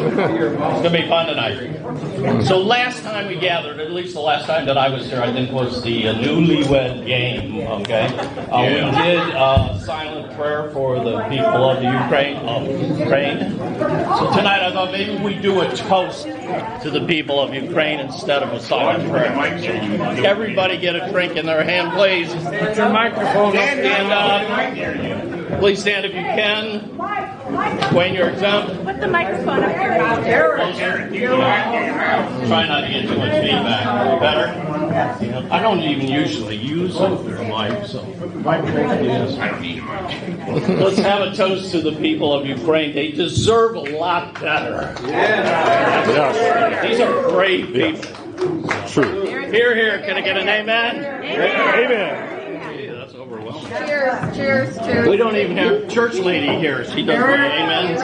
It's going to be fun tonight. So last time we gathered, at least the last time that I was here, I think was the newlywed game, okay? We did silent prayer for the people of the Ukraine. So tonight I thought maybe we do a toast to the people of Ukraine instead of a silent prayer. Everybody get a drink in their hand, please. Put your microphone up. Stand up. Please stand if you can. Wayne, you're exempt. Put the microphone up your mouth. Try not to get too much feedback. Better? I don't even usually use a mic, so. Yes. I don't need a mic. Let's have a toast to the people of Ukraine. They deserve a lot better. Yes. These are brave people. True. Here, here. Can I get an amen? Amen. That's overwhelming. Cheers, cheers, cheers. We don't even have church lady here. She does the amen.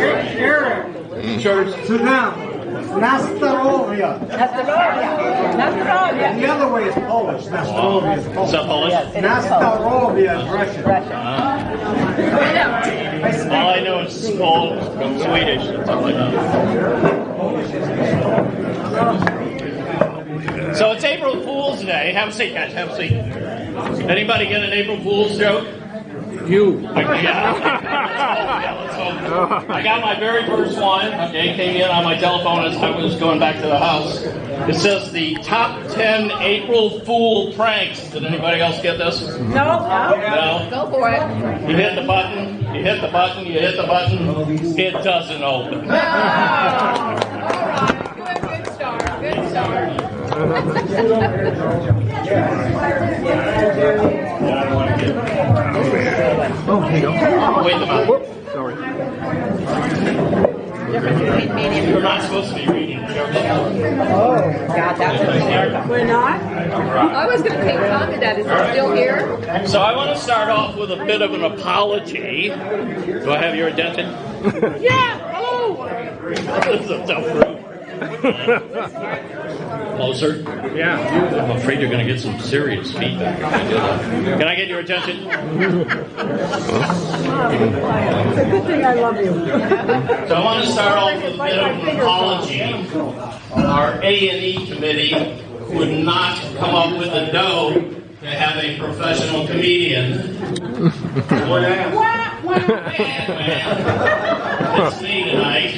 Church. To them. Nastarovia. Nastarovia. The other way is Polish. Nastarovia is Is Polish. that Polish? Nastarovia is Russian. All I know is Skål from Swedish. That's all I know. So it's April Fool's Day. Have a seat, guys. Have a seat. Anybody get an April Fool's joke? You. Yeah, let's hope. I got my very first one. Okay, came in on my telephone as I was going back to the house. It says the top 10 April Fool pranks. Did anybody else get this? No. No. Go for it. You hit the button. You hit the button. You hit the button. It doesn't open. All right. Good start. Good start. Wait a minute. Sorry. You're not supposed to be reading jokes. God, that's a We're not? I was going to take Tom to that. Is he still here? So I want to start off with a bit of an apology. Do I have your attention? Yeah. Hello. This is a tough group. Closer? Yeah. I'm afraid you're going to get some serious feedback. Can I get your attention? It's a good thing I love you. So I want to start off with a bit of an apology. Our A&E committee would not come up with the dough to have a professional comedian. It's me tonight.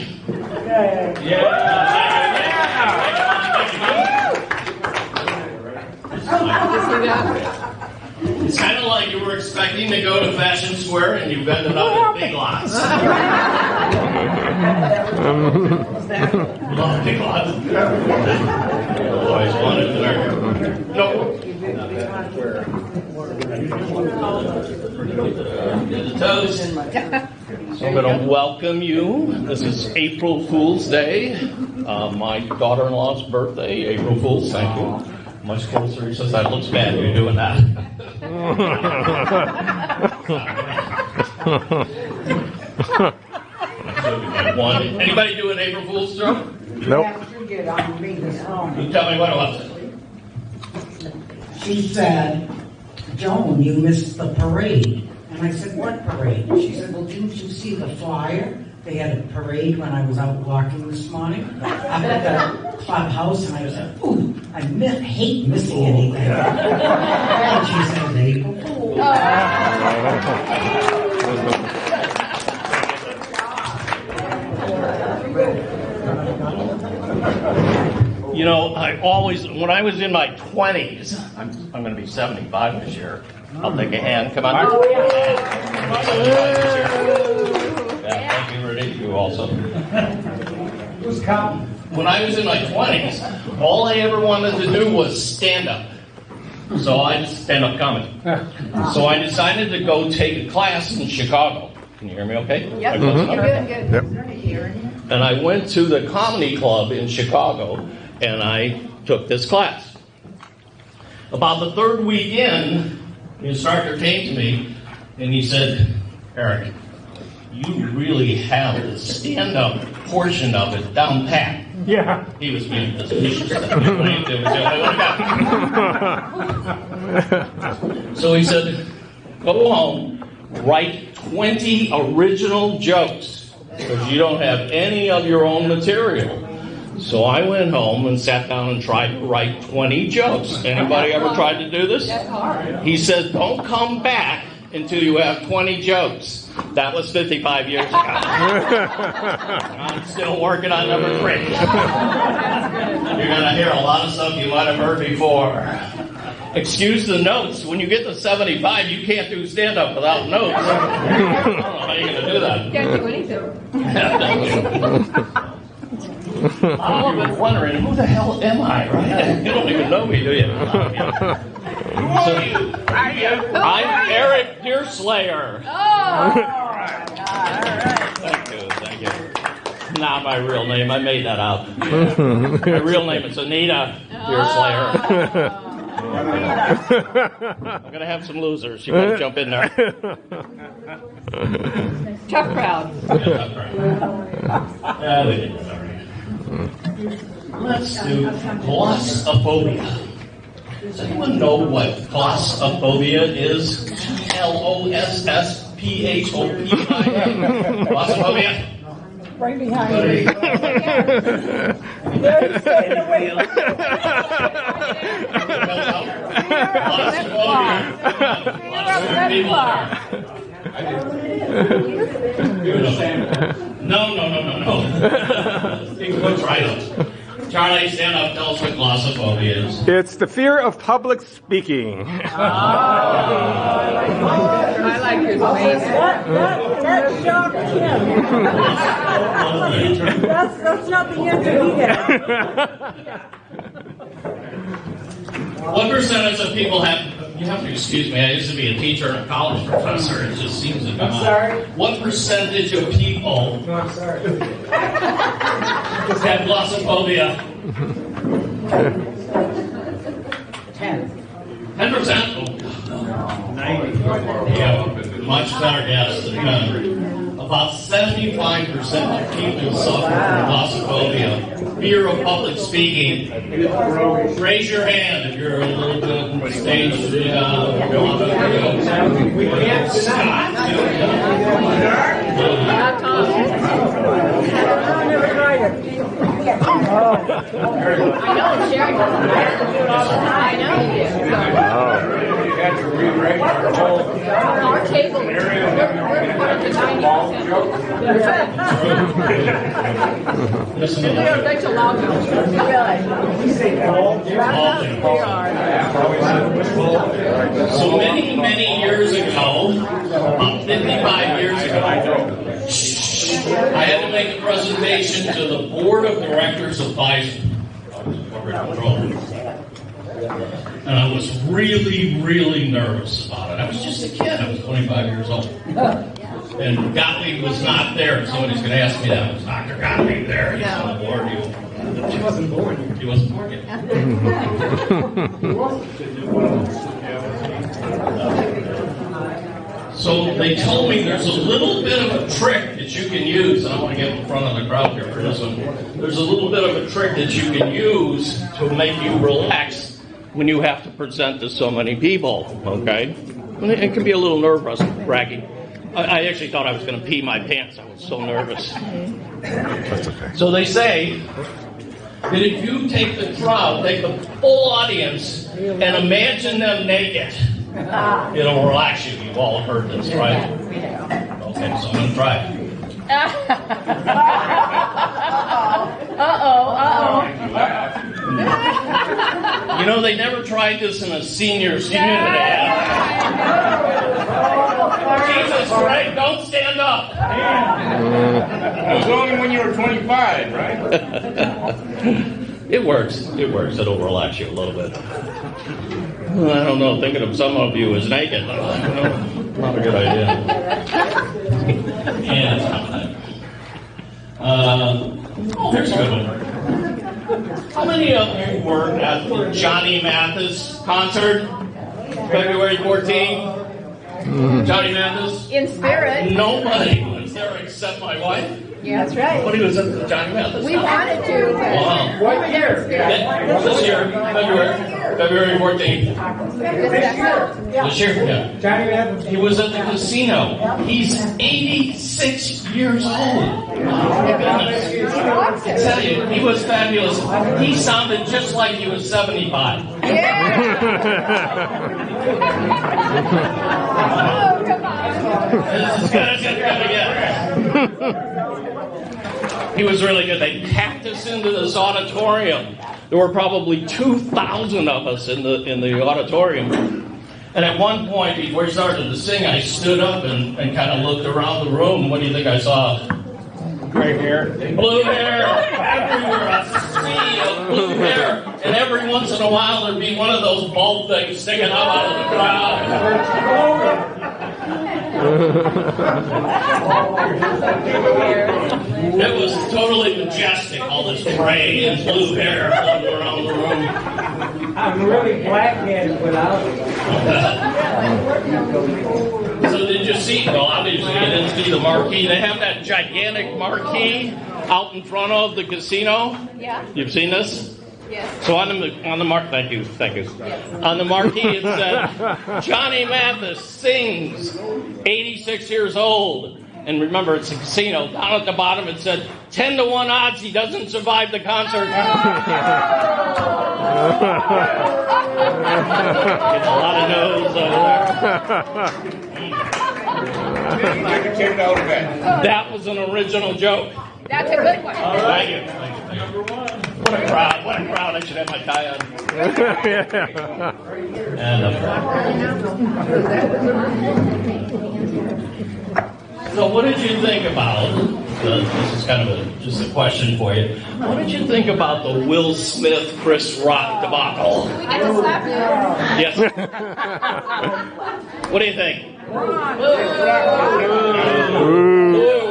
It's kind of like you were expecting to go to Fashion Square and you ended up at Big Lots. Love Big Lots. Always wanted to learn. Nope. The toast. So I'm going to welcome you. This is April Fool's Day. My daughter-in-law's birthday, April Fool's. Thank you. Much closer. He says that looks bad. You're doing that. One. Anybody do an April Fool's joke? Nope. You tell me what it was. She said, Joan, you missed the parade. And I said, what parade? She said, well, didn't you see the flyer? They had a parade when I was out walking this morning. I'm at the clubhouse, and I said, ooh, I hate missing anything. And she said, April Fool. You know, I always, when I was in my 20s, I'm going to be 75 this year. I'll take a hand. Come on. Oh, yeah. Thank you, Rudy. You also. Who's counting? When I was in my 20s, all I ever wanted to do was stand up. So I stand up comedy. So I decided to go take a class in Chicago. Can you hear me okay? Yep. Yep. And I went to the comedy club in Chicago, and I took this class. About the third week in, the instructor came to me, and he said, Eric, you really have the stand-up portion of it down pat. Yeah. He was being suspicious. It was the only one I got. So he said, go home, write 20 original jokes, because you don't have any of your own material. So I went home and sat down and tried to write 20 jokes. Anybody ever tried to do this? That's hard. He said, don't come back until you have 20 jokes. That was 55 years ago. I'm still working on number 3. You're going to hear a lot of stuff you might have heard before. Excuse the notes. When you get to 75, you can't do stand-up without notes. I don't know how you're going to do that. Can't do anything. I'm wondering, who the hell am I, right? You don't even know me, do you? I'm Eric Deerslayer. Oh! Thank you. Not my real name. I made that up. My real name is Anita Deerslayer. I'm going to have some losers. You better jump in there. Tough crowd. Let's do glossophobia. Does anyone know what glossophobia is? Glossophobia. Glossophobia. Right behind you. They're staying away. No. Let's try those. Charlie, stand up. Tell us what glossophobia is. It's the fear of public speaking. I like his face. That shocked him. That's not the answer he had. What percentage of people have, you have to excuse me, I used to be a teacher and a college professor, it just seems to come out. What percentage of people have glossophobia? 10%? Yeah, much better guess than about 75% of people suffer from glossophobia, fear of public speaking. Raise your hand if you're a little bit stage. I know, Sherry doesn't have to do it all the time. I know you Our table, we're part of the 90%. Listen to We are such a loud house. So many years ago, about 55 years ago, I had to make a presentation to the board of directors of Pfizer. And I was really nervous about it. I was just a kid. I was 25 years old. And Gottlieb was not there. Somebody's going to ask me that. Was Dr. Gottlieb there? He's on the board. He wasn't born. He wasn't born yet. So they told me there's a little bit of a trick that you can use, and I want to get in front of the crowd here for this one. There's a little bit of a trick that you can use to make you relax when you have to present to so many people, okay? It can be a little nerve-wracking. I actually thought I was going to pee my pants. I was so nervous. That's okay. So they say that if you take the crowd, take the full audience, and imagine them naked, it'll relax you. You've all heard this, right? Okay, so I'm going to try it. You know, they never tried this in a senior's unit. Jesus Christ, don't stand up. That was only when you were 25, right? It works. It'll relax you a little bit. I don't know. Thinking of some of you as naked, not a good idea. Here's a good one. How many of you were at the Johnny Mathis concert, February 14th? Johnny Mathis? In spirit. Nobody was there except my wife. Yeah, that's right. When he was at the Johnny Mathis. We wanted to. Wow. What year? This year, February 14th. This year, yeah. Johnny Evans. He was at the casino. He's 86 years old. Oh, my goodness. I tell you, he was fabulous. He sounded just like he was 75. Yeah. Oh, come on. It's good. He was really good. They packed us into this auditorium. There were probably 2,000 of us in the auditorium. And at one point, before he started to sing, I stood up and kind of looked around the room. What do you think I saw? Gray hair. Blue hair. Everywhere, a sea of blue hair. And every once in a while, there'd be one of those bulb things sticking out of the crowd. It was totally majestic, all this gray and blue hair floating around the room. I'm really black-headed without it. So did you see, well, obviously you didn't see the marquee. They have that gigantic marquee out in front of the casino. Yeah. You've seen this? Yes. So on the thank you. On the marquee it said, Johnny Mathis sings, 86 years old. And remember, it's a casino. Down at the bottom it said, 10-to-1 odds he doesn't survive the concert. Get a lot of no's over there. That was an original joke. That's a good one. Thank you. What a crowd. What a crowd. I should have my tie on. And so what did you think about, this is kind of just a question for you, what did you think about the Will Smith, Chris Rock debacle? We get to slap you. Yes. What do you think? Who are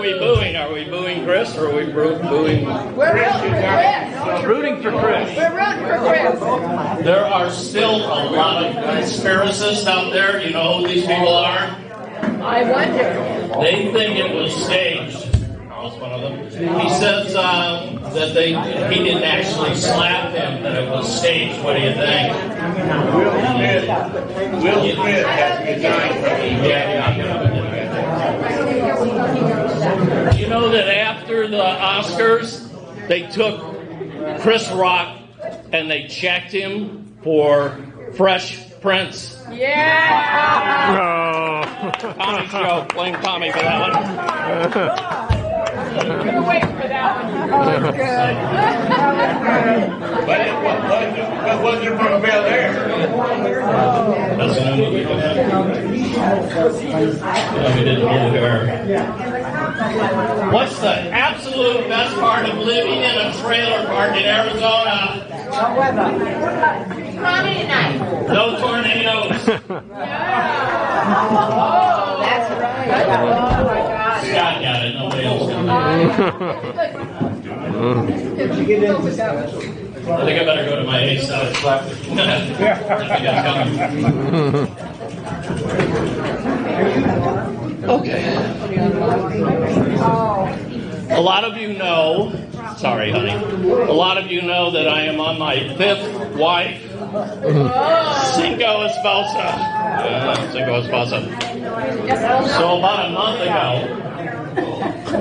we booing? Are we booing Chris or are we booing? We're rooting for Chris. Rooting for Chris. We're rooting for Chris. There are still a lot of conspiracists out there. You know who these people are? I wonder. They think it was staged. Carl's one of them. He says that he didn't actually slap him, that it was staged. What do you think? Will Smith has resigned from You know that after the Oscars, they took Chris Rock and they checked him for Fresh Prince. Yeah. Tommy show, blame Tommy for that one. We were waiting for that one. Oh, it's good. But what was it from Bel Air? That's the new movie. We did Blue Hair. What's the absolute best part of living in a trailer park in Arizona? No tornadoes. Oh, that's right. Oh, my God. Scott got it. Nobody else got it. I think I better go to my ace side. Okay. A lot of you know, sorry, honey. A lot of you know that I am on my 5th wife, Cinco Esposa. Cinco Esposa. So about a month ago,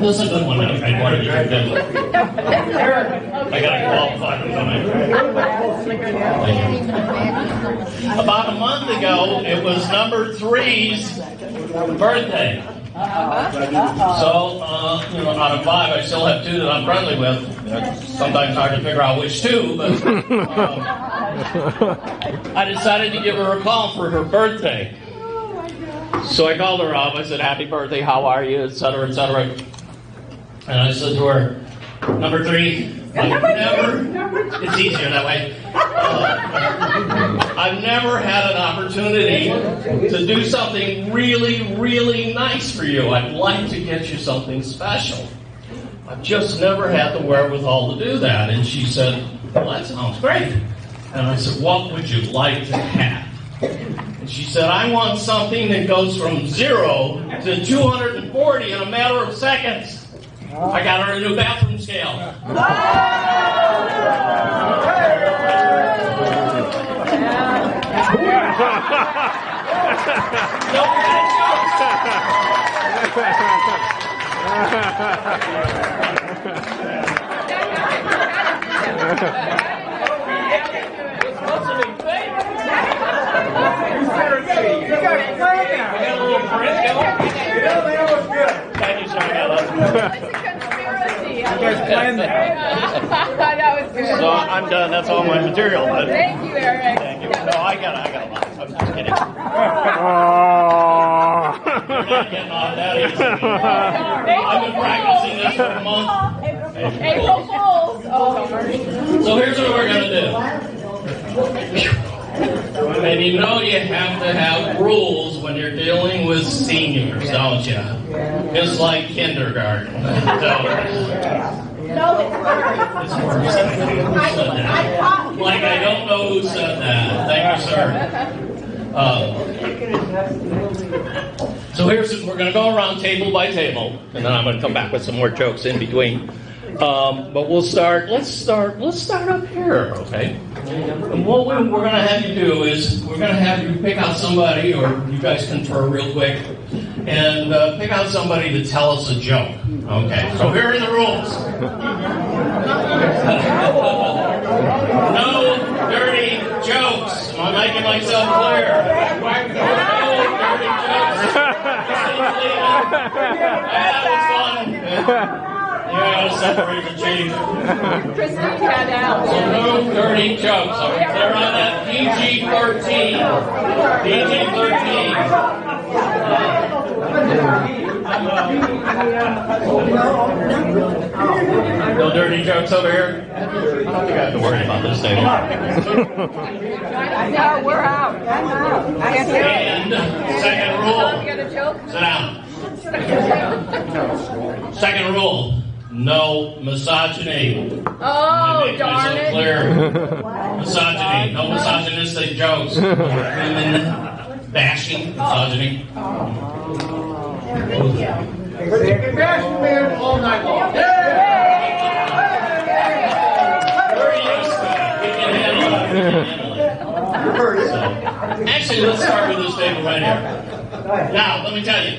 this is a good one. I wanted to drink this. I got to qualify for something. About a month ago, it was number 3's birthday. So, out of 5, I still have 2 that I'm friendly with. It's sometimes hard to figure out which 2, but I decided to give her a call for her birthday. So I called her up. I said, "Happy birthday, how are you?" etc., etc. And I said to her, "Number 3, I've never, it's easier that way. I've never had an opportunity to do something really, really nice for you. I'd like to get you something special. I've just never had the wherewithal to do that." And she said, "Well, that sounds great." And I said, "What would you like to have?" And And she said, I want something that goes from 0 to 240 in a matter of seconds. I got her a new bathroom scale. Thank you, sir. That was good. So I'm done. That's all my material. Thank you, Eric. Thank you. No, I got a lot. I'm just kidding. Oh. You're not getting off that easy. I've been practicing this for a month. April Fools. Oh, So here's what we're going to do. And you know you have to have rules when you're dealing with seniors, don't you? It's like kindergarten. No, it's worse. It's worse. Who said that? Like I don't know who said that. Thank you, sir. So we're going to go around table by table, and then I'm going to come back with some more jokes in between. But let's start up here, okay? And what we're going to have you do is we're going to have you pick out somebody, or you guys confer real quick, and pick out somebody to tell us a joke. Okay, so here are the rules. No dirty jokes. Am I making myself clear? No dirty jokes. That was fun. Yeah, separate the change. Christine got out. So no dirty jokes. Are we clear on that? PG-13. PG-13. No dirty jokes over here? I don't think I have to worry about this thing. No, we're out. I'm out. I can't hear it. And second rule. Got a joke? Sit down. Second rule. No misogyny. Oh, Make darn myself it. clear. Misogyny. No misogynistic jokes. Women bashing. Misogyny. all night long. We're used to it. We can handle it. So, actually, let's start with this table right here. Now, let me tell you.